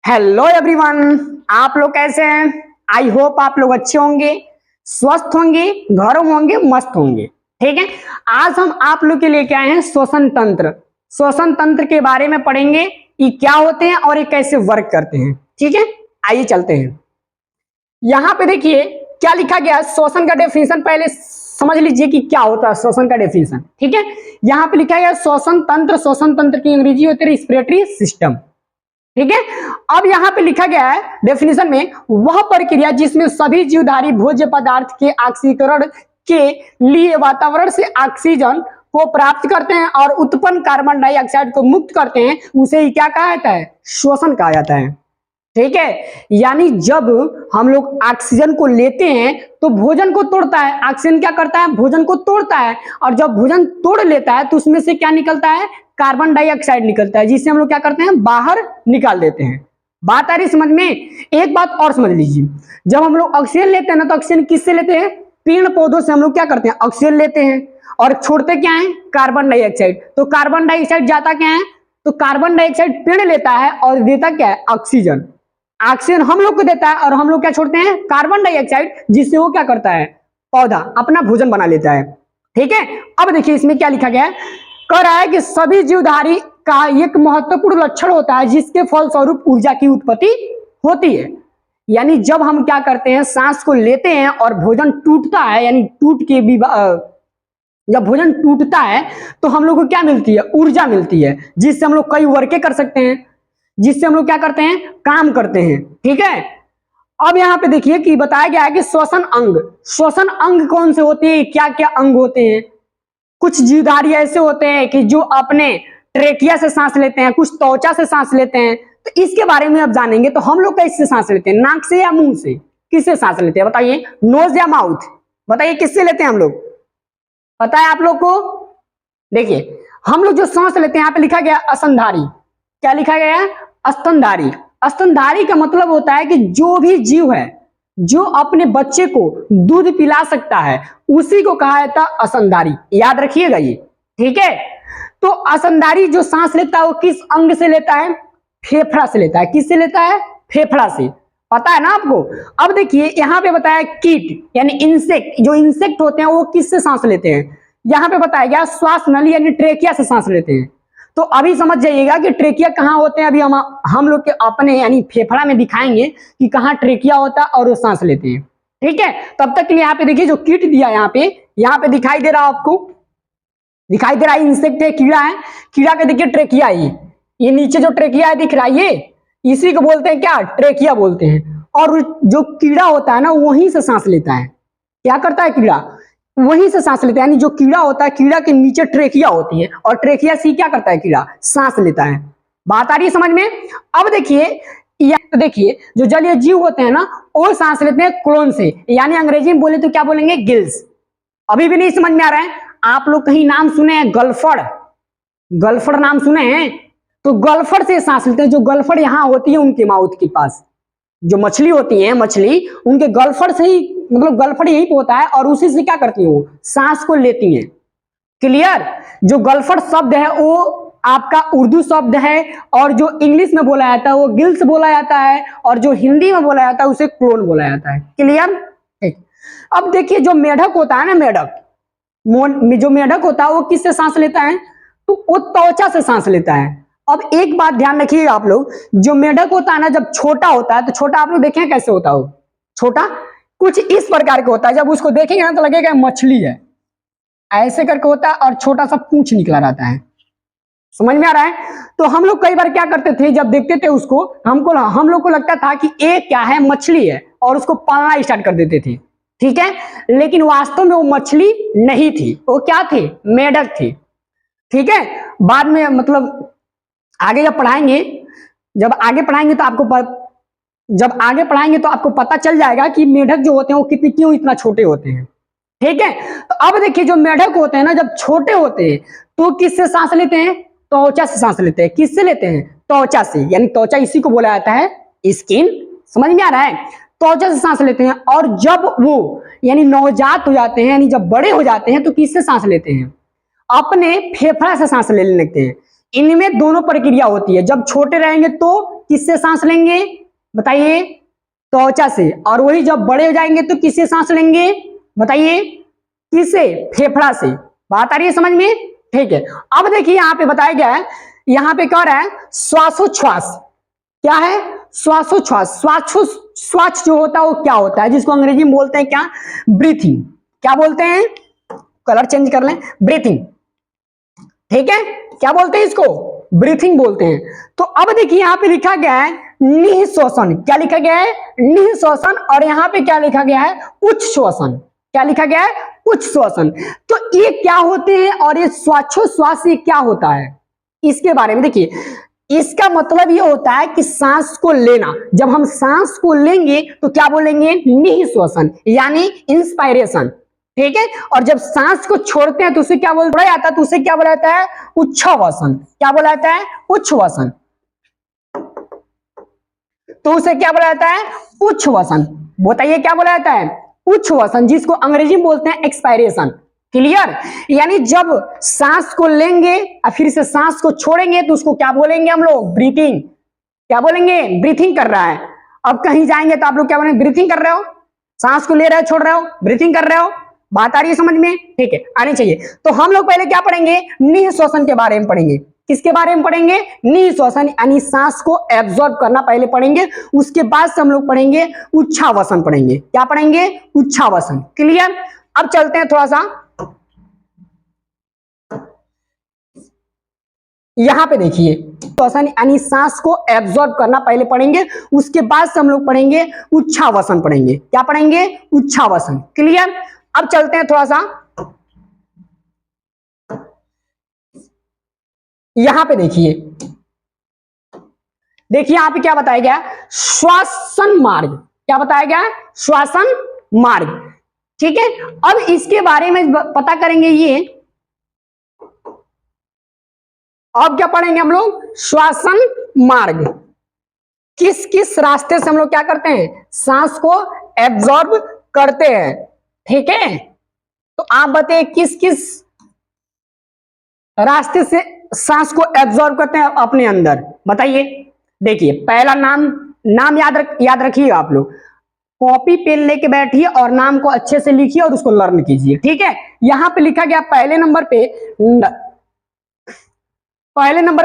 Hello everyone, आप लोग कैसे हैं? आई होप आप लोग अच्छे होंगे, स्वस्थ होंगे, घर होंगे, मस्त होंगे। ठीक है, आज हम आप लोग के लिए क्या है, श्वसन तंत्र। श्वसन तंत्र के बारे में पढ़ेंगे, ये क्या होते हैं और ये कैसे वर्क करते हैं। ठीक है, आइए चलते हैं। यहाँ पे देखिए क्या लिखा गया, श्वसन का डेफिनेशन पहले समझ लीजिए कि क्या होता है श्वसन का डेफिनेशन। ठीक है, यहाँ पे लिखा गया श्वसन तंत्र। श्वसन तंत्र की अंग्रेजी होती है रेस्पिरेटरी सिस्टम। ठीक है, अब यहाँ पे लिखा गया है डेफिनेशन में, वह प्रक्रिया जिसमें सभी जीवधारी भोज्य पदार्थ के ऑक्सीकरण के लिए वातावरण से ऑक्सीजन को प्राप्त करते हैं और उत्पन्न कार्बन डाइऑक्साइड को मुक्त करते हैं, उसे क्या कहा जाता है? श्वसन कहा जाता है। ठीक है, यानी जब हम लोग ऑक्सीजन को लेते हैं तो भोजन को तोड़ता है। ऑक्सीजन क्या करता है? भोजन को तोड़ता है, और जब भोजन तोड़ लेता है तो उसमें से क्या निकलता है? कार्बन डाइऑक्साइड निकलता है, जिससे हम लोग क्या करते हैं? बाहर निकाल देते हैं। बात आ रही समझ में? एक बात और समझ लीजिए, जब हम लोग ऑक्सीजन लेते हैं ना, तो ऑक्सीजन किससे लेते हैं? पेड़ पौधों से हम लोग क्या करते हैं? ऑक्सीजन लेते हैं, और छोड़ते क्या है? Carbon dioxide. तो कार्बन डाइऑक्साइड जाता क्या है? तो कार्बन डाइऑक्साइड पेड़ लेता है और देता क्या है? ऑक्सीजन। ऑक्सीजन हम लोग को देता है और हम लोग क्या छोड़ते हैं? कार्बन डाइऑक्साइड, जिससे वो क्या करता है? पौधा अपना भोजन बना लेता है। ठीक है, अब देखिए इसमें क्या लिखा गया है, कह रहा है कि सभी जीवधारी का एक महत्वपूर्ण लक्षण होता है जिसके फलस्वरूप ऊर्जा की उत्पत्ति होती है। यानी जब हम क्या करते हैं, सांस को लेते हैं और भोजन टूटता है, यानी टूट के भी जब भोजन टूटता है तो हम लोग को क्या मिलती है? ऊर्जा मिलती है, जिससे हम लोग कई वर्के कर सकते हैं, जिससे हम लोग क्या करते हैं? काम करते हैं। ठीक है, अब यहाँ पे देखिए कि बताया गया है कि श्वसन अंग। श्वसन अंग कौन से होते हैं, क्या क्या अंग होते हैं? कुछ जीवधारी ऐसे होते हैं कि जो अपने ट्रेकिया से सांस लेते हैं, कुछ त्वचा से सांस लेते हैं। तो इसके बारे में अब जानेंगे। तो हम लोग कैसे सांस लेते हैं? नाक से या मुंह से? किससे सांस लेते हैं बताइए? नोज या माउथ? बताइए किससे लेते हैं हम लोग? पता है आप लोग को? देखिए हम लोग जो सांस लेते हैं, यहाँ पे लिखा गया स्तनधारी। क्या लिखा गया है? स्तनधारी। स्तनधारी का मतलब होता है कि जो भी जीव है जो अपने बच्चे को दूध पिला सकता है, उसी को कहा जाता है स्तनधारी। याद रखिएगा ये। ठीक है, तो स्तनधारी जो सांस लेता है वो किस अंग से लेता है? फेफड़ा से लेता है। किससे लेता है? फेफड़ा से। पता है ना आपको? अब देखिए यहाँ पे बताया कीट यानी इंसेक्ट, जो इंसेक्ट होते हैं वो किससे सांस लेते हैं? यहाँ पे बताया गया श्वास नली यानी ट्रेकिया से सांस लेते हैं। तो अभी समझ जाइएगा कि ट्रेकिया कहाँ होते हैं। अभी हम लोग के अपने यानी फेफड़ा में दिखाएंगे कि कहाँ ट्रेकिया होता है और वो सांस लेते हैं। ठीक है, तब तक के लिए यहाँ पे देखिए जो कीट दिया यहाँ पे दिखाई दे रहा है आपको, दिखाई दे रहा है इंसेक्ट है, कीड़ा है। कीड़ा के देखिए ट्रेकिया, ये नीचे जो ट्रेकिया है दिख रहा है, ये इसी को बोलते हैं क्या? ट्रेकिया बोलते हैं। और जो कीड़ा होता है ना, वहीं से सांस लेता है। क्या करता है कीड़ा? वहीं से सांस लेता है। यानी जो कीड़ा होता है, कीड़ा के नीचे ट्रेकिया होती है, और ट्रेकिया से क्या करता है? कीड़ा सांस लेता है। बात आ रही है समझ में? अब देखिए जो जलीय जीव होते हैं ना, वो सांस लेते हैं क्लोन से, यानी अंग्रेजी में बोले तो क्या बोलेंगे? गिल्स। अभी भी नहीं समझ में आ रहा है? आप लोग कहीं नाम सुने हैं गलफड़? गलफड़ नाम सुने हैं? तो गलफड़ से सांस लेते हैं। जो गलफड़ यहाँ होती है उनके माउथ के पास, जो मछली होती है, मछली उनके गलफड़ से ही, मतलब गलफड़ यहीं पे होता है, और उसी से क्या करती है? वो सांस को लेती है। क्लियर? जो गलफड़ शब्द है वो आपका उर्दू शब्द है, और जो इंग्लिश में बोला जाता है वो गिल्स बोला जाता है, और जो हिंदी में बोला जाता है उसे क्लोन बोला जाता है। क्लियर? ठीक। अब देखिए जो मेढक होता है ना, जो मेढक होता है वो किससे सांस लेता है? तो वो त्वचा से सांस लेता है। अब एक बात ध्यान रखिएगा आप लोग, जो मेढक होता है ना, जब छोटा होता है, तो छोटा आप लोग देखे कैसे होता है? छोटा कुछ इस प्रकार का होता है। जब उसको देखेंगे ना तो लगेगा मछली है, ऐसे करके होता है, और छोटा सा पूंछ निकला रहता है। समझ में आ रहा है? तो हम लोग कई बार क्या करते थे, जब देखते थे उसको, हम लोग को लगता था कि एक क्या है? मछली है, और उसको पालना स्टार्ट कर देते थे। ठीक है, लेकिन वास्तव में वो मछली नहीं थी, वो क्या थी? मेढक थी। ठीक है, बाद में मतलब आगे जब आगे पढ़ाएंगे तो आपको पता चल जाएगा कि मेढक जो होते हैं वो क्यों इतना छोटे होते हैं। ठीक है, तो अब देखिए जो मेढक होते हैं ना, जब छोटे होते हैं तो किससे सांस लेते हैं? त्वचा से सांस लेते हैं। किससे लेते हैं? त्वचा से। यानी त्वचा इसी को बोला जाता है स्किन। समझ में आ रहा है? त्वचा से सांस लेते हैं। और जब वो यानी नवजात हो जाते हैं, यानी जब बड़े हो जाते हैं, तो किससे सांस लेते हैं? अपने फेफड़ा से सांस लेने लगते हैं। इनमें दोनों प्रक्रिया होती है। जब छोटे रहेंगे तो किससे सांस लेंगे बताइए, त्वचा से। और वही जब बड़े हो जाएंगे तो किससे सांस लेंगे बताइए, किससे, फेफड़ा से। बात आ रही है समझ में, ठीक है। अब देखिए यहाँ पे बताया गया है, यहाँ पे कह रहा है श्वासोच्छ्वास, क्या है श्वासोच्छ्वास। श्वास जो होता है वो क्या होता है, जिसको अंग्रेजी में बोलते हैं क्या, ब्रीथिंग। क्या बोलते हैं, कलर चेंज कर लें, ब्रीथिंग, ठीक है। क्या बोलते हैं इसको, ब्रीथिंग बोलते हैं। तो अब देखिए यहाँ पे लिखा गया है निःश्वासन, क्या लिखा गया है, निःश्वासन। और यहाँ पे क्या लिखा गया है, उच्च श्वसन। क्या लिखा गया है, उच्च श्वसन। तो ये क्या होते हैं और ये श्वासोच्छ्वास ये क्या होता है, इसके बारे में देखिए। इसका मतलब ये होता है कि सांस को लेना, जब हम सांस को लेंगे तो क्या बोलेंगे, निःश्वासन यानी इंस्पायरेशन, ठीक है। और जब सांस को छोड़ते हैं तो उसे क्या बोला जाता है, तो उसे क्या बोला जाता है, उच्छ्वासन। क्या बोला जाता है, उच्छ्वासन। तो उसे क्या बोला जाता है, उच्छ्वासन। बताइए क्या बोला जाता है, उच्छ्वासन, जिसको अंग्रेजी में बोलते हैं एक्सपायरेशन। क्लियर, यानी जब सांस को लेंगे और फिर से सांस को छोड़ेंगे तो उसको क्या बोलेंगे हम लोग, ब्रीथिंग। क्या बोलेंगे, ब्रीथिंग कर रहा है। अब कहीं जाएंगे तो आप लोग क्या बोलेंगे, ब्रीथिंग कर रहे हो, सांस को ले रहे हो छोड़ रहे हो, ब्रीथिंग कर रहे हो। बात आ रही है समझ में, ठीक है, आनी चाहिए। तो हम लोग पहले क्या पढ़ेंगे, निःश्वासन के बारे में पढ़ेंगे। किसके बारे में पढ़ेंगे, निःश्वासन यानी सांस को एब्जॉर्ब करना पहले पढ़ेंगे। उसके बाद से हम लोग पढ़ेंगे उच्छ्वासन पढ़ेंगे। क्या पढ़ेंगे, उच्छ्वासन। क्लियर। अब चलते हैं थोड़ा सा, यहां पे देखिए, श्वसन यानी सांस को एब्जॉर्ब करना पहले पढ़ेंगे। उसके बाद से हम लोग पढ़ेंगे उच्छ्वासन पढ़ेंगे। क्या पढ़ेंगे, उच्छ्वासन। क्लियर। अब चलते हैं थोड़ा सा, यहां पे देखिए, यहां पे क्या बताया गया, श्वासन मार्ग। क्या बताया गया, श्वासन मार्ग, ठीक है। अब इसके बारे में पता करेंगे ये, अब क्या पढ़ेंगे हम लोग, श्वासन मार्ग। किस किस रास्ते से हम लोग क्या करते हैं, सांस को एब्जॉर्ब करते हैं, ठीक है। तो आप बताइए किस किस रास्ते से सांस को एब्जॉर्ब करते हैं अपने अंदर, बताइए। देखिए पहला नाम याद रखिए आप लोग। कॉपी पेन लेके बैठिए और नाम को अच्छे से लिखिए और उसको लर्न कीजिए, ठीक है। यहां पे लिखा गया पहले नंबर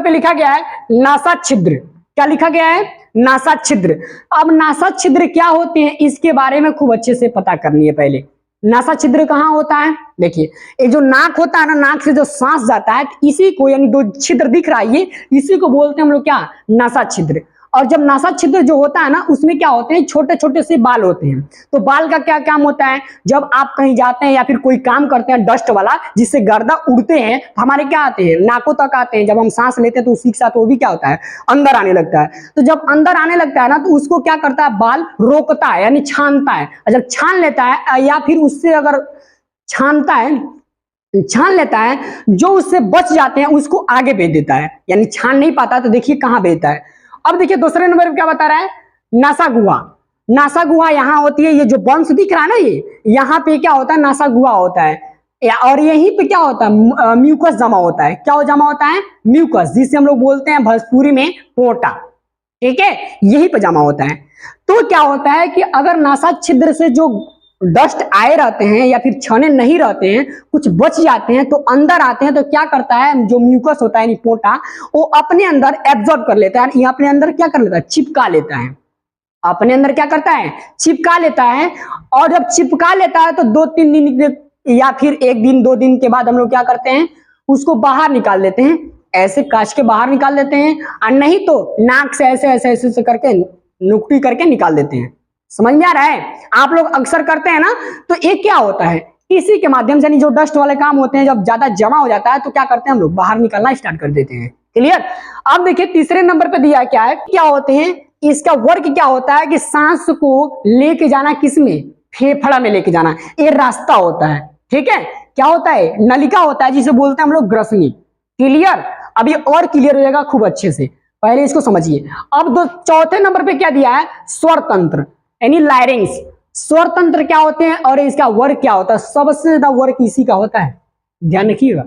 पे लिखा गया है नासा छिद्र। क्या लिखा गया है, नासा छिद्र। अब नासा छिद्र क्या होते हैं इसके बारे में खूब अच्छे से पता करनी है पहले। नासा छिद्र कहाँ होता है, देखिए ये जो नाक होता है ना, नाक से जो सांस जाता है, इसी को यानी दो छिद्र दिख रहा है, ये इसी को बोलते हैं हम लोग क्या, नासा छिद्र। और जब नासा छिद्र जो होता है ना, उसमें क्या होते हैं, छोटे छोटे से बाल होते हैं। तो बाल का क्या काम होता है, जब आप कहीं जाते हैं या फिर कोई काम करते हैं डस्ट वाला, जिससे गर्दा उड़ते हैं, तो हमारे क्या आते हैं, नाकों तक आते हैं। जब हम सांस लेते हैं तो उसी के साथ वो भी क्या होता है, अंदर आने लगता है। तो जब अंदर आने लगता है ना, तो उसको क्या करता है, बाल रोकता है यानी छानता है। और जब छान लेता है या फिर उससे अगर छान लेता है, जो उससे बच जाते हैं उसको आगे भेज देता है। यानी छान नहीं पाता तो देखिए कहां भेजता है। अब देखिए दूसरे नंबर पे क्या बता रहा है, नासा गुहा। नासा गुहा यहाँ होती है, ये जो बंश दिख रहा है ना, ये यहाँ पे क्या होता है, नासा गुहा होता है। और यहीं पे क्या होता है, म्यूकस जमा होता है। क्या जमा होता है, म्यूकस, जिसे हम लोग बोलते हैं भोजपुरी में पोटा, ठीक है, यहीं पे जमा होता है। तो क्या होता है कि अगर नासा छिद्र से जो डस्ट आए रहते हैं या फिर छने नहीं रहते हैं, कुछ बच जाते हैं तो अंदर आते हैं, तो क्या करता है, जो म्यूकस होता है पोटा, वो अपने अंदर एब्जॉर्ब कर लेता है। ये अपने अंदर क्या कर लेता है, चिपका लेता है। अपने अंदर क्या करता है, चिपका लेता है। और जब चिपका लेता है तो 2-3 दिन या फिर 1 दिन 2 दिन के बाद हम लोग क्या करते हैं, उसको बाहर निकाल लेते हैं। ऐसे काट के बाहर निकाल लेते हैं, और नहीं तो नाक से ऐसे ऐसे ऐसे करके नुक्ती करके निकाल देते हैं। समझ में आ रहा है, आप लोग अक्सर करते हैं ना। तो ये क्या होता है, इसी के माध्यम से, जो डस्ट वाले काम होते हैं, जब ज्यादा जमा हो जाता है तो क्या करते हैं हम लोग, बाहर निकालना स्टार्ट कर देते हैं। क्लियर। अब देखिए तीसरे नंबर पे दिया क्या है, क्या होते हैं, इसका वर्क क्या होता है कि सांस को लेके जाना, किसमें, फेफड़ा में लेके जाना, ये रास्ता होता है, ठीक है। क्या होता है, नलिका होता है, जिसे बोलते हैं हम लोग ग्रसनी। क्लियर। अब ये और क्लियर हो जाएगा खूब अच्छे से, पहले इसको समझिए। अब चौथे नंबर पे क्या दिया है, स्वर तंत्र यानी लायरिंग्स। स्वर तंत्र क्या होते हैं और इसका वर्क क्या होता है, सबसे ज्यादा वर्क इसी का होता है, ध्यान रखिएगा।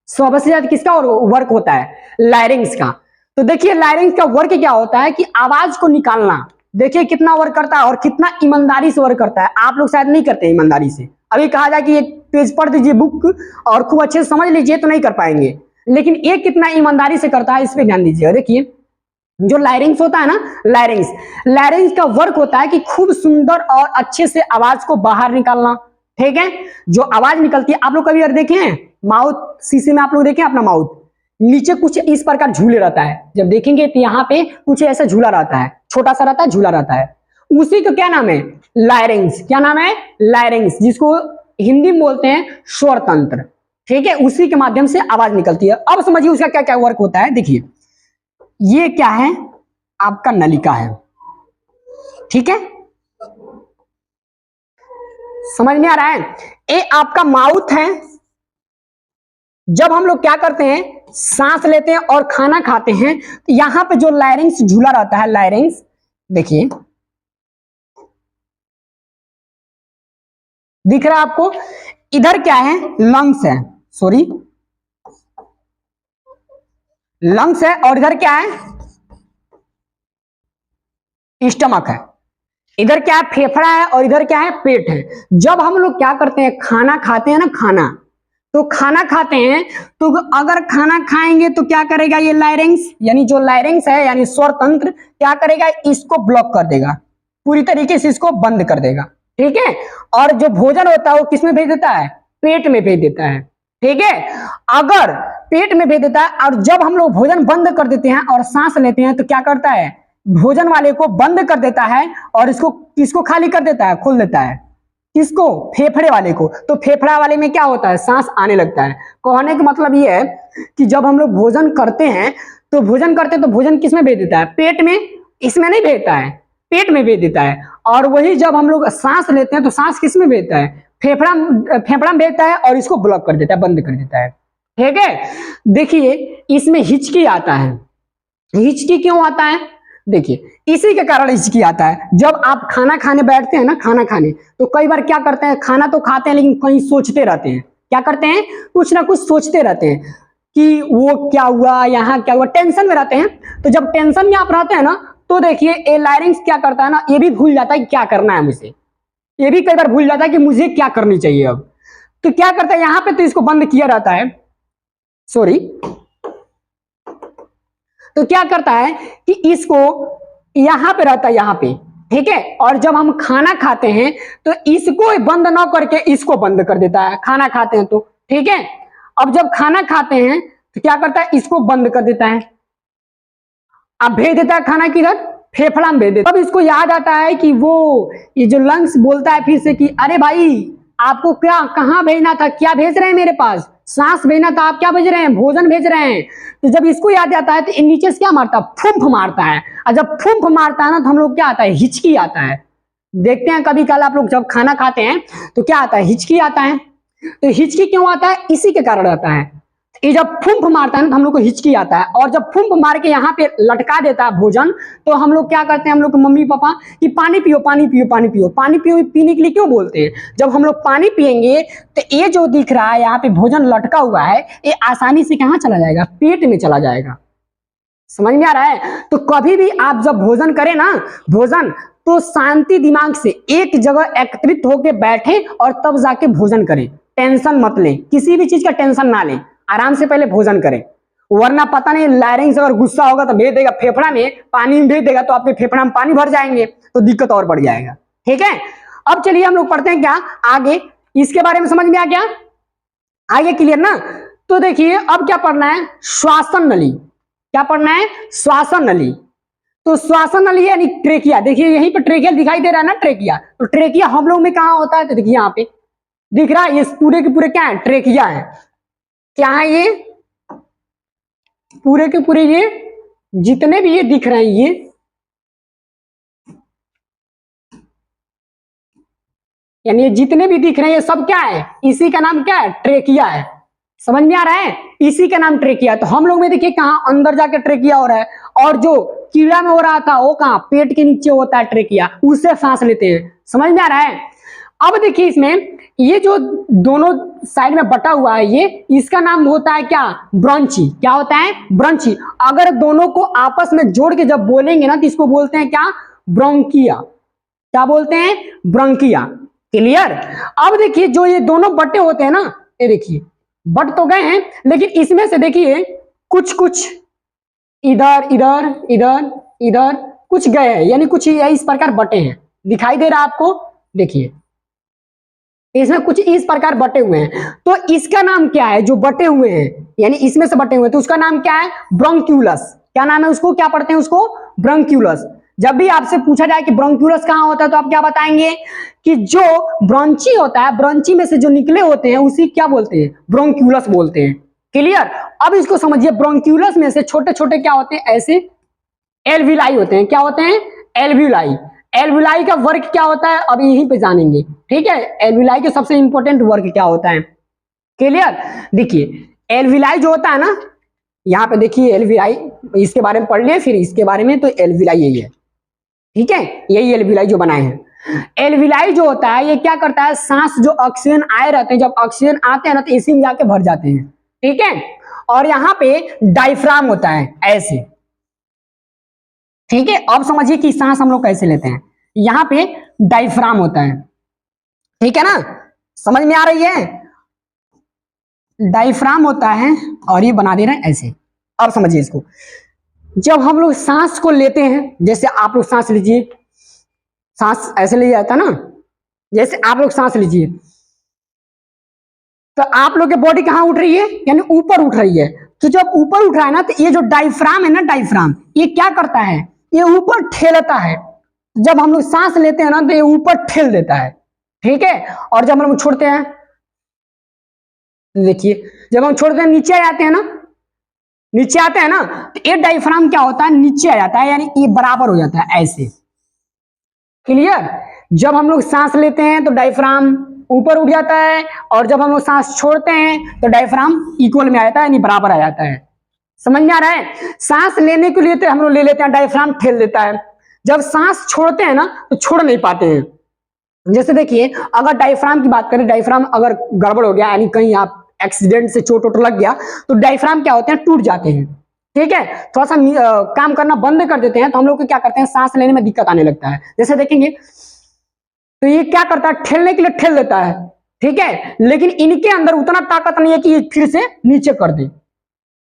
सबसे ज्यादा किसका वर्क होता है, लायरिंग्स का। तो देखिए लायरिंग्स का वर्क क्या होता है कि आवाज को निकालना। देखिए कितना वर्क करता है और कितना ईमानदारी से वर्क करता है। आप लोग शायद नहीं करते ईमानदारी से। अभी कहा जाए कि एक पेज पढ़ दीजिए बुक और खूब अच्छे से समझ लीजिए तो नहीं कर पाएंगे, लेकिन ये कितना ईमानदारी से करता है इस पे ध्यान दीजिए। देखिए जो लायरिंग्स होता है ना, लायरिंग्स का वर्क होता है कि खूब सुंदर और अच्छे से आवाज को बाहर निकालना। ठीक है, जो आवाज निकलती है, आप लोग कभी अगर देखे हैं माउथ, शीशे में आप लोग देखे अपना माउथ, नीचे कुछ इस प्रकार झूले रहता है। जब देखेंगे तो यहाँ पे कुछ ऐसा झूला रहता है, छोटा सा रहता है, झूला रहता है, उसी का क्या नाम है? लायरिंग्स। क्या नाम है? लायरिंग्स, जिसको हिंदी में बोलते हैं स्वर तंत्र। ठीक है, उसी के माध्यम से आवाज निकलती है। अब समझिए उसका क्या क्या वर्क होता है। देखिए ये क्या है? आपका नलिका है। ठीक है, समझ में आ रहा है? ये आपका माउथ है। जब हम लोग क्या करते हैं, सांस लेते हैं और खाना खाते हैं, तो यहां पे जो लायरिंग्स झूला रहता है, लायरिंग्स देखिए दिख रहा है आपको? इधर क्या है? लंग्स है, सॉरी लंग्स है, और इधर क्या है? स्टमक है। इधर क्या है? फेफड़ा है, और इधर क्या है? पेट है। जब हम लोग क्या करते हैं, खाना खाते हैं ना, खाना, तो खाना खाते हैं, तो अगर खाना खाएंगे तो क्या करेगा ये लायरिंग्स, यानी जो लायरिंग्स है यानी स्वर तंत्र क्या करेगा? इसको ब्लॉक कर देगा, पूरी तरीके से इसको बंद कर देगा। ठीक है, और जो भोजन होता है वो किस में भेज देता है? पेट में भेज देता है। ठीक है, अगर पेट में भेज देता है, और जब हम लोग भोजन बंद कर देते हैं और सांस लेते हैं तो क्या करता है? भोजन वाले को बंद कर देता है और इसको किसको खाली कर देता है? खोल देता है। किसको? फेफड़े वाले को। तो फेफड़ा वाले में क्या होता है? सांस आने लगता है। कहने का मतलब ये है कि जब हम लोग भोजन करते हैं तो भोजन किस में भेज देता है? पेट में। इसमें नहीं भेजता है, पेट में भेज देता है। और वही जब हम लोग सांस लेते हैं तो सांस किस में भेजता है? फेफड़ा में भेजता है और इसको ब्लॉक कर देता है, बंद कर देता है। ठीक है, देखिए इसमें हिचकी आता है। हिचकी क्यों आता है? देखिए इसी के कारण हिचकी आता है। जब आप खाना खाने बैठते हैं ना, खाना खाने, तो कई बार क्या करते हैं, खाना तो खाते हैं लेकिन कहीं सोचते रहते हैं। क्या करते हैं? कुछ ना कुछ सोचते रहते हैं कि वो क्या हुआ, यहाँ क्या हुआ, टेंशन में रहते हैं। तो जब टेंशन में आप रहते हैं ना, तो देखिए ए लायरिंग्स क्या करता है ना, ये भी भूल जाता है कि क्या करना है मुझे। ये भी कई बार भूल जाता है कि मुझे क्या करनी चाहिए अब। तो क्या करता है यहाँ पे, तो इसको बंद किया रहता है, सॉरी। तो क्या करता है कि इसको यहां पे रहता है, यहां पे। ठीक है, और जब हम खाना खाते हैं तो इसको बंद ना करके इसको बंद कर देता है, खाना खाते हैं तो। ठीक है, अब जब खाना खाते हैं तो क्या करता है? इसको बंद कर देता है। अब भेज देता है खाना किधर? फेफड़ा में भेज देता है। अब इसको याद आता है कि वो ये जो लंग्स बोलता है फिर से कि अरे भाई आपको क्या, कहां भेजना था, क्या भेज रहे हैं मेरे पास? सांस भेजना था, आप क्या भेज रहे हैं? भोजन भेज रहे हैं। तो जब इसको याद आता है तो नीचे से क्या मारता है? फुंफ मारता है। और जब फुंफ मारता है ना, तो हम लोग क्या आता है? हिचकी आता है। देखते हैं कभी कल आप लोग जब खाना खाते हैं तो क्या आता है? हिचकी आता है। तो हिचकी क्यों आता है? इसी के कारण आता है। ये जब फुंफ मारता है ना, तो हम लोग को हिचकी आता है। और जब फुंफ मार के यहाँ पे लटका देता है भोजन, तो हम लोग क्या करते हैं, हम लोग मम्मी पापा कि पानी पियो, पानी पियो, पानी पियो। पानी पियो पीने के लिए क्यों बोलते हैं? जब हम लोग पानी पिएंगे तो ये जो दिख रहा है यहाँ पे भोजन लटका हुआ है, ये आसानी से कहाँ चला जाएगा? पेट में चला जाएगा। समझ में आ रहा है? तो कभी भी आप जब भोजन करें ना, भोजन, तो शांति दिमाग से एक जगह एकत्रित होकर बैठे और तब जाके भोजन करें। टेंशन मत लें, किसी भी चीज का टेंशन ना लें, आराम से पहले भोजन करें। वरना पता नहीं लायरिंग्स अगर गुस्सा होगा तो भेज देगा फेफड़ा में, पानी में भेज देगा तो आपके फेफड़ा में पानी भर जाएंगे, तो दिक्कत और बढ़ जाएगा। ठीक है, अब चलिए हम लोग पढ़ते हैं क्या आगे। इसके बारे में समझ में आ गया? आगे क्लियर ना? तो देखिए अब क्या पढ़ना है? श्वासन नली। क्या पढ़ना है? श्वासन नली। तो श्वासन नली यानी ट्रेकिया। देखिए यहीं पर ट्रेकिया दिखाई दे रहा है ना, ट्रेकिया। तो ट्रेकिया हम लोग में कहां होता है? तो देखिए यहाँ पे दिख रहा है, ये पूरे के पूरे क्या है? ट्रेकिया है। क्या है ये? पूरे के पूरे ये जितने भी ये दिख रहे हैं, ये यानी ये जितने भी दिख रहे हैं ये सब क्या है? इसी का नाम क्या है? ट्रेकिया है। समझ में आ रहा है? इसी का नाम ट्रेकिया। तो हम लोग में देखिए कहां अंदर जाके ट्रेकिया हो रहा है, और जो कीड़ा में हो रहा था वो कहां? पेट के नीचे होता है ट्रेकिया, उससे सांस लेते हैं। समझ में आ रहा है? अब देखिए इसमें ये जो दोनों साइड में बटा हुआ है ये, इसका नाम होता है क्या? ब्रॉन्ची। क्या होता है? ब्रॉन्ची। अगर दोनों को आपस में जोड़ के जब बोलेंगे ना तो इसको बोलते हैं क्या? ब्रोंकिया। क्या बोलते हैं? ब्रोंकिया। क्लियर? अब देखिए जो ये दोनों बटे होते हैं ना, ये देखिए बट तो गए हैं, लेकिन इसमें से देखिए कुछ कुछ इधर इधर इधर इधर कुछ गए हैं, यानी कुछ इस प्रकार बटे हैं। दिखाई दे रहा है आपको? देखिए इसमें कुछ इस प्रकार बटे हुए हैं, तो इसका नाम क्या है? जो बटे हुए हैं यानी इसमें से बटे हुए हैं, तो उसका नाम क्या है? ब्रोंक्यूलस। क्या नाम है उसको? क्या पढ़ते हैं उसको? ब्रोंक्यूलस। जब भी आपसे पूछा जाए कि ब्रोंक्यूलस कहां होता है तो आप क्या बताएंगे कि जो ब्रोंची होता है, ब्रोंची में से जो निकले होते हैं उसी क्या बोलते हैं? ब्रोंक्यूलस बोलते हैं। क्लियर? अब इसको समझिए, ब्रोंक्यूलस में से छोटे छोटे क्या होते हैं? ऐसे एल्विलाई होते हैं। क्या होते हैं? एल्विलाई। एल्विलाई का वर्क क्या होता है अब यहीं पे जानेंगे। ठीक है, एल्विलाई के सबसे इंपॉर्टेंट वर्क क्या होता है। क्लियर? देखिए एल्विलाई जो होता है ना, यहाँ पे देखिए एल्विलाई, इसके बारे में पढ़ लिए फिर इसके बारे में, तो एल्विलाई यही है। ठीक है, यही एल्विलाई जो बनाए हैं। एल्विलाई जो होता है ये क्या करता है? सांस जो ऑक्सीजन आए रहते हैं, जब ऑक्सीजन आते हैं ना तो इसी में जाके भर जाते हैं। ठीक है, और यहाँ पे डायफ्राम होता है ऐसे। ठीक है, अब समझिए कि सांस हम लोग कैसे लेते हैं। यहां पे डायफ्राम होता है। ठीक है ना, समझ में आ रही है? डायफ्राम होता है और ये बना दे रहे हैं ऐसे। अब समझिए इसको, जब हम लोग सांस को लेते हैं, जैसे आप लोग सांस लीजिए, सांस ऐसे ले जाता ना, जैसे आप लोग सांस लीजिए तो आप लोग की बॉडी कहां उठ रही है? यानी ऊपर उठ रही है। तो जब ऊपर उठ रहा है ना तो ये जो डायफ्राम है ना, डायफ्राम ये क्या करता है? ये ऊपर ठेलता है। जब हम लोग सांस लेते हैं ना तो ये ऊपर ठेल देता है। ठीक है, और जब हम लोग छोड़ते हैं, देखिए जब हम छोड़ते हैं नीचे आ जाते हैं ना, नीचे आते हैं ना तो ये डायफ्राम क्या होता है? नीचे आ जाता है, यानी ये बराबर हो जाता है ऐसे। क्लियर? जब हम लोग सांस लेते हैं तो डायफ्राम ऊपर उठ जाता है, और जब हम लोग सांस छोड़ते हैं तो डायफ्राम इक्वल में आ जाता है, यानी बराबर आ जाता है। समझ में आ रहा है? सांस लेने के लिए तो हम लोग ले लेते हैं, डायफ्राम ठेल देता है। जब सांस छोड़ते हैं ना तो छोड़ नहीं पाते हैं। जैसे देखिए अगर डायफ्राम की बात करें, डायफ्राम अगर गड़बड़ हो गया, यानी कहीं आप एक्सीडेंट से चोट वोट लग गया तो डायफ्राम क्या होते हैं? टूट जाते हैं। ठीक है, थोड़ा सा काम करना बंद कर देते हैं तो हम लोग को क्या करते हैं? सांस लेने में दिक्कत आने लगता है। जैसे देखेंगे तो ये क्या करता है? ठेलने के लिए ठेल देता है। ठीक है, लेकिन इनके अंदर उतना ताकत नहीं है कि ये फिर से नीचे कर दे।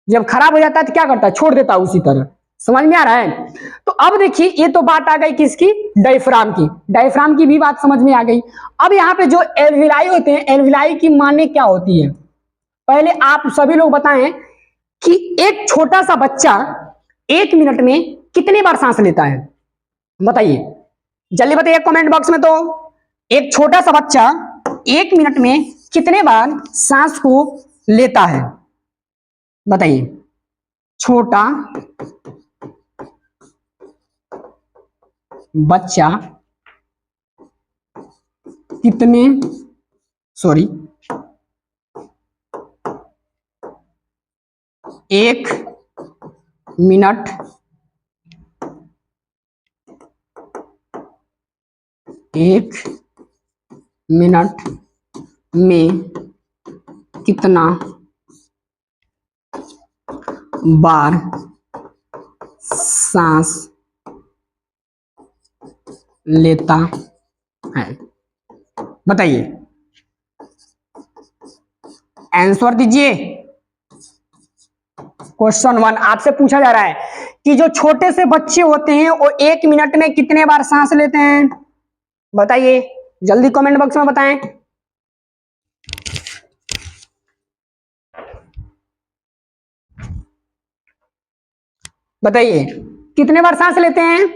जब खराब हो जाता है तो क्या करता है? छोड़ देता है उसी तरह। समझ में आ रहा है? तो अब देखिए ये तो बात आ गई किसकी? डायफ्राम की। डायफ्राम की भी बात समझ में आ गई। अब यहाँ पे जो एल्विलाई होते हैं, एल्विलाई की माने क्या होती है? पहले आप सभी लोग बताएं कि एक छोटा सा बच्चा 1 मिनट में कितने बार सांस लेता है? बताइए, जल्दी बताइए कमेंट बॉक्स में। तो एक छोटा सा बच्चा 1 मिनट में कितने बार सांस को लेता है? बताइए, छोटा बच्चा कितने 1 मिनट में कितना बार सांस लेता है? बताइए, आंसर दीजिए। क्वेश्चन 1 आपसे पूछा जा रहा है कि जो छोटे से बच्चे होते हैं वो 1 मिनट में कितने बार सांस लेते हैं? बताइए, जल्दी कमेंट बॉक्स में बताएं। बताइए कितने बार सांस लेते हैं?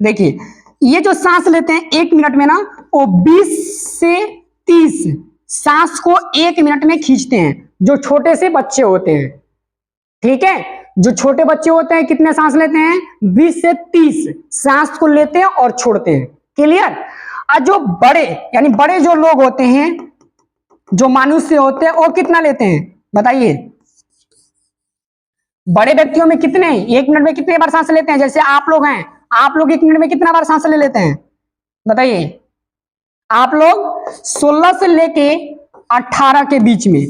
देखिए ये जो सांस लेते हैं 1 मिनट में ना, वो 20 से 30 सांस को 1 मिनट में खींचते हैं, जो छोटे से बच्चे होते हैं। ठीक है, जो छोटे बच्चे होते हैं कितने सांस लेते हैं? 20 से 30 सांस को लेते हैं और छोड़ते हैं। क्लियर? और जो बड़े यानी बड़े जो लोग होते हैं, जो मनुष्य होते हैं, वो कितना लेते हैं? बताइए, बड़े व्यक्तियों में कितने 1 मिनट में कितने बार सांस लेते हैं? जैसे आप लोग हैं, आप लोग 1 मिनट में कितना बार सांस ले लेते हैं? बताइए, आप लोग 16 से लेके 18 के बीच में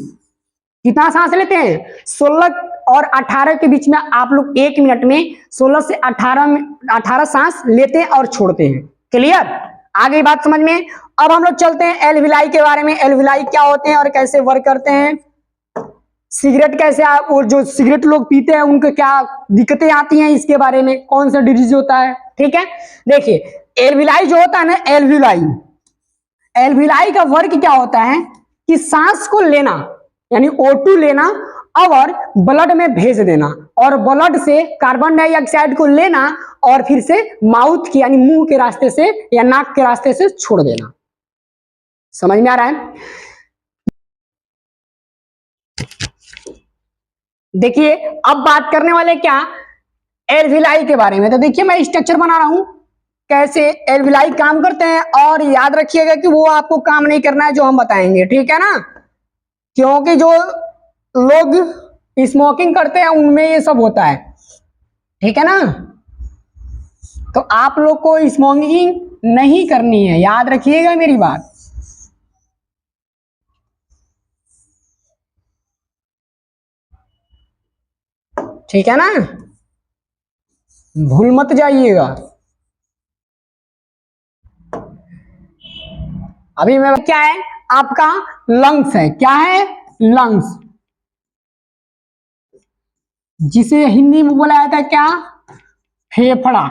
कितना सांस लेते हैं? 16 और 18 के बीच में आप लोग 1 मिनट में 16 से 18 सांस लेते हैं और छोड़ते हैं। क्लियर? आगे बात समझ में। अब हम लोग चलते हैं एल्विलाई के बारे में। एल्विलाई क्या होते हैं और कैसे वर्क करते हैं? सिगरेट कैसे और जो सिगरेट लोग पीते हैं उनको क्या दिक्कतें आती हैं, इसके बारे में, कौन सा डिजीज होता है। ठीक है, देखिए एल्विलाई जो होता है ना, एल्विलाई का वर्क क्या होता है कि सांस को लेना यानी O2 लेना और ब्लड में भेज देना, और ब्लड से कार्बन डाइऑक्साइड को लेना और फिर से माउथ की यानी मुंह के रास्ते से या नाक के रास्ते से छोड़ देना। समझ में आ रहा है? देखिए अब बात करने वाले क्या, एल्विलाई के बारे में। तो देखिए मैं स्ट्रक्चर बना रहा हूं कैसे एल्विलाई काम करते हैं, और याद रखिएगा कि वो आपको काम नहीं करना है जो हम बताएंगे, ठीक है ना, क्योंकि जो लोग स्मोकिंग करते हैं उनमें ये सब होता है, ठीक है ना। तो आप लोग को स्मोकिंग नहीं करनी है, याद रखिएगा मेरी बात। ठीक है ना, भूल मत जाइएगा। अभी मैं क्या है आपका लंग्स है, क्या है लंग्स, जिसे हिंदी में बोला जाता है क्या, फेफड़ा।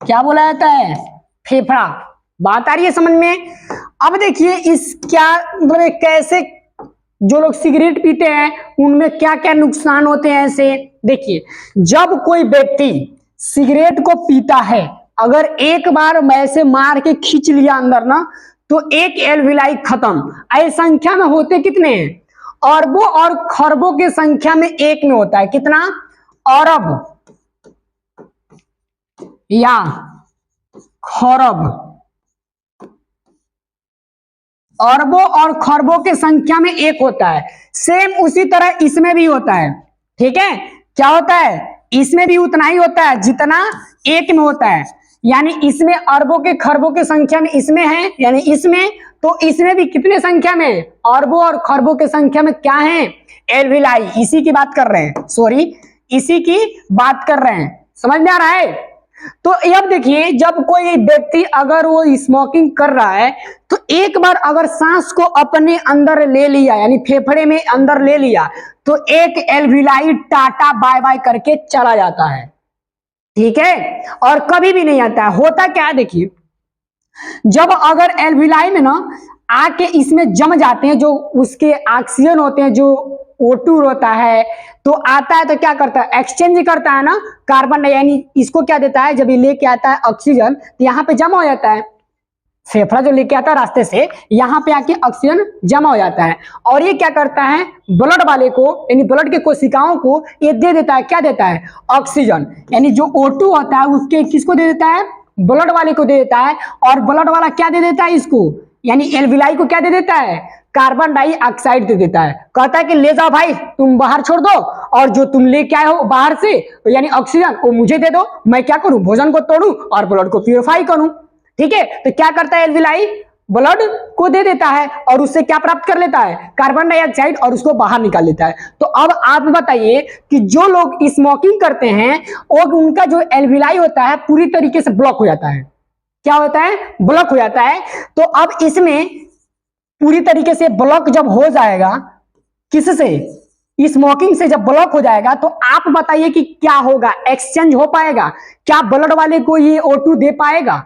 क्या बोला जाता है? फेफड़ा। बात आ रही है समझ में? अब देखिए इस क्या मतलब कैसे जो लोग सिगरेट पीते हैं उनमें क्या क्या नुकसान होते हैं ऐसे। देखिए जब कोई व्यक्ति सिगरेट को पीता है, अगर एक बार वैसे मार के खींच लिया अंदर ना, तो एक एल्विलाई खत्म। ऐसी संख्या में होते कितने हैं? अरबों और खरबों की संख्या में एक में होता है। कितना? अरब या खरब। अरबों और खरबों की संख्या में एक होता है। सेम उसी तरह इसमें भी होता है। ठीक है, क्या होता है? इसमें भी उतना ही होता है जितना एक में होता है। यानी इसमें अरबों के खरबों की संख्या में इसमें है, यानी इसमें, तो इसमें भी कितने संख्या में? अरबों और खरबों की संख्या में क्या है? एल्विलाई। इसी की बात कर रहे हैं, सॉरी इसी की बात कर रहे हैं। समझ में आ रहा है? तो अब देखिए जब कोई व्यक्ति अगर वो स्मोकिंग कर रहा है, तो एक बार अगर सांस को अपने अंदर ले लिया यानी फेफड़े में अंदर ले लिया, तो एक एल्विलाई टाटा बाय बाय करके चला जाता है। ठीक है, और कभी भी नहीं आता है। होता क्या है देखिए, जब अगर एल्विलाई में ना आके इसमें जम जाते हैं, जो उसके ऑक्सीजन होते हैं, जो O2 होता है, तो आता है तो क्या करता है? एक्सचेंज करता है ना कार्बन, यानी इसको क्या देता है, जब ये लेके आता है ऑक्सीजन तो यहाँ पे जमा हो जाता है। फेफड़ा जो लेके आता है रास्ते से, यहाँ पे आके ऑक्सीजन जमा हो जाता है, और ये क्या करता है? ब्लड वाले को यानी ब्लड के कोशिकाओं को ये दे देता है। क्या देता है? ऑक्सीजन। यानी जो O2 होता है उसके किसको दे देता है? ब्लड वाले को दे देता है, और ब्लड वाला क्या दे देता है इसको, यानी एल्विलाई को क्या दे देता है? कार्बन डाइऑक्साइड दे देता है। कहता है कि ले जाओ भाई, तुम बाहर छोड़ दो, और जो तुम लेके आए हो बाहर से यानी ऑक्सीजन, वो मुझे दे दो। मैं क्या करूं? भोजन को तोड़ूं और ब्लड को प्यूरिफाई करूं। ठीक है, तो क्या करता है एल्विलाई? ब्लड को दे देता है और उससे क्या प्राप्त कर लेता है? कार्बन डाइऑक्साइड, और उसको बाहर निकाल लेता है। तो अब आप बताइए कि जो लोग स्मोकिंग करते हैं और उनका जो एल्विलाई होता है पूरी तरीके से ब्लॉक हो जाता है। क्या होता है? ब्लॉक हो जाता है। तो अब इसमें पूरी तरीके से ब्लॉक जब हो जाएगा, किससे? स्मोकिंग से जब ब्लॉक हो जाएगा, तो आप बताइए कि क्या होगा? एक्सचेंज हो पाएगा? क्या ब्लड वाले को ये O2 दे पाएगा?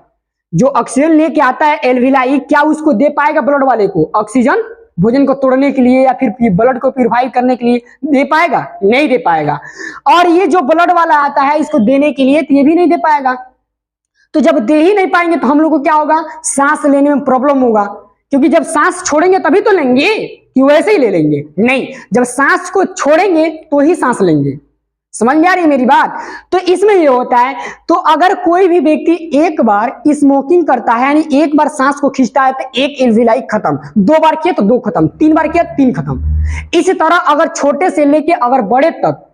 जो ऑक्सीजन लेके आता है एल्विलाई, क्या उसको दे पाएगा ब्लड वाले को ऑक्सीजन भोजन को तोड़ने के लिए या फिर ब्लड को प्यूरिफाई करने के लिए? दे पाएगा? नहीं दे पाएगा। और ये जो ब्लड वाला आता है इसको देने के लिए, तो ये भी नहीं दे पाएगा। तो जब दे ही नहीं पाएंगे तो हम लोग को क्या होगा? सांस लेने में प्रॉब्लम होगा, क्योंकि जब सांस छोड़ेंगे तभी तो लेंगे, कि वैसे ही ले लेंगे? नहीं, जब सांस को छोड़ेंगे तो ही सांस लेंगे। समझ में आ रही है मेरी बात? तो इसमें ये होता है, तो अगर कोई भी व्यक्ति एक बार स्मोकिंग करता है यानी एक बार सांस को खींचता है, तो एक एल्विलाई खत्म। 2 बार किया तो 2 खत्म, 3 बार किया 3 खत्म। इसी तरह अगर छोटे से लेके अगर बड़े तक,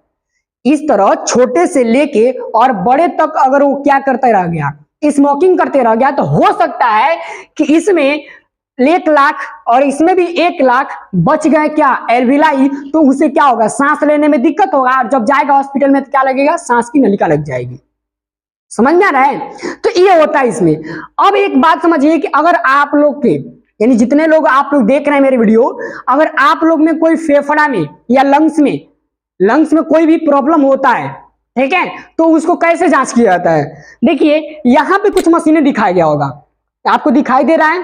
इस तरह छोटे से लेके और बड़े तक अगर वो क्या करते रह गया? स्मोकिंग करते रह गया, तो हो सकता है कि इसमें 1 लाख और इसमें भी 1 लाख बच गए क्या एल्विलाई, तो उसे क्या होगा, सांस लेने में दिक्कत होगा और जब जाएगा हॉस्पिटल में तो क्या लगेगा, सांस की नलिका लग जाएगी। समझ में आ रहा है? तो ये होता है इसमें। अब एक बात समझिए कि अगर आप लोग के यानी जितने लोग आप लोग देख रहे हैं मेरे वीडियो, अगर आप लोग में कोई फेफड़ा में या लंग्स में कोई भी प्रॉब्लम होता है, ठीक है, तो उसको कैसे जांच किया जाता है? देखिए यहां पे कुछ मशीनें दिखाया गया होगा, आपको दिखाई दे रहा है,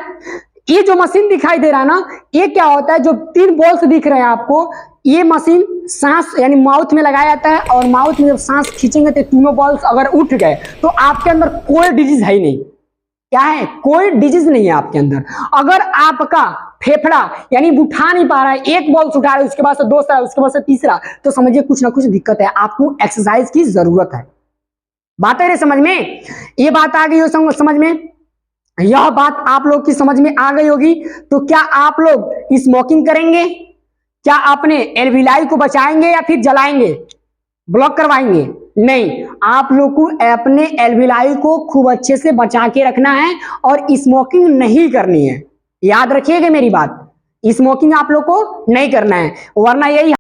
ये जो मशीन दिखाई दे रहा है ना, ये क्या होता है, जो 3 बॉल्स दिख रहे हैं आपको, ये मशीन सांस यानी माउथ में लगाया जाता है और माउथ में जब सांस खींचेंगे तो तीनों बॉल्स अगर उठ गए तो आपके अंदर कोई डिजीज है ही नहीं। क्या है? कोई डिजीज नहीं है आपके अंदर। अगर आपका फेफड़ा यानी उठा नहीं पा रहा है, एक बॉल उठा रहा है, उसके बाद से दूसरा, उसके बाद से तीसरा, तो समझिए कुछ ना कुछ दिक्कत है, आपको एक्सरसाइज की जरूरत है। बात है समझ में? ये बात आ गई हो समझ में? यह बात आप लोग की समझ में आ गई होगी। तो क्या आप लोग स्मोकिंग करेंगे? क्या अपने एल्विलाई को बचाएंगे या फिर जलाएंगे, ब्लॉक करवाएंगे? नहीं, आप लोग को अपने एल्विलाई को खूब अच्छे से बचा के रखना है और स्मोकिंग नहीं करनी है। याद रखिएगा मेरी बात, स्मोकिंग आप लोग को नहीं करना है, वरना यही